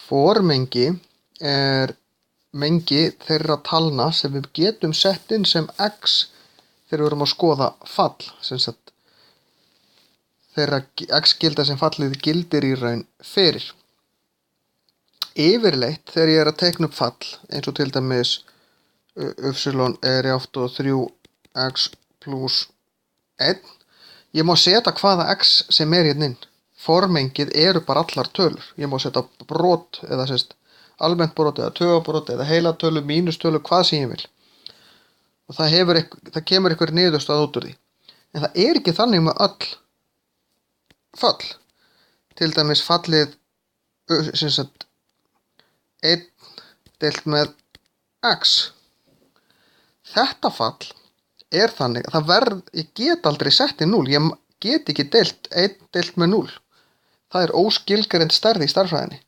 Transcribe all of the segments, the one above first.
Formengi er mengi þeirra talna sem við getum sett inn sem x þegar við erum að skoða fall, sem sagt þeirra x-gilda sem fallið gildir í raun fyrir. Yfirleitt þegar ég er að teikna upp fall, eins og til dæmis y er í átt og 3x plus 1, ég má setja hvaða x sem er hérna inn. Formengið eru bara allar tölur. Ég má setja brot eða almennt brot eða tögabrot eða heilatölu, mínustölu, hvað sem ég vil. Og það kemur einhver niðurstaða út úr því. En það er ekki þannig með öll fall. Til dæmis fallið 1 deilt með x. Þetta fall er þannig að ég get aldrei sett í 0. Ég get ekki deilt 1 deilt með 0. Það er óskilgreind stærð í stærðfræðinni.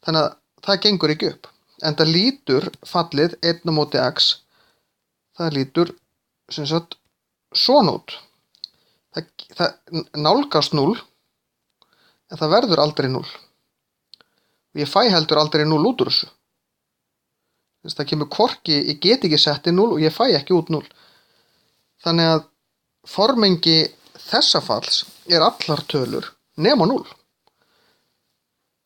Þannig að það gengur ekki upp. En það lítur fallið 1 á móti x. Það lítur svona út. Það nálgast 0, en það verður aldrei 0. Og ég fæ heldur aldrei 0 út úr þessu. Það kemur hvorki, ég get ekki sett í 0 og ég fæ ekki út 0. Þannig að formengi þessa falls er allar tölur nema 0.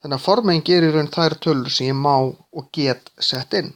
Þannig að formengi er í raun þær tölur sem ég má og get sett inn.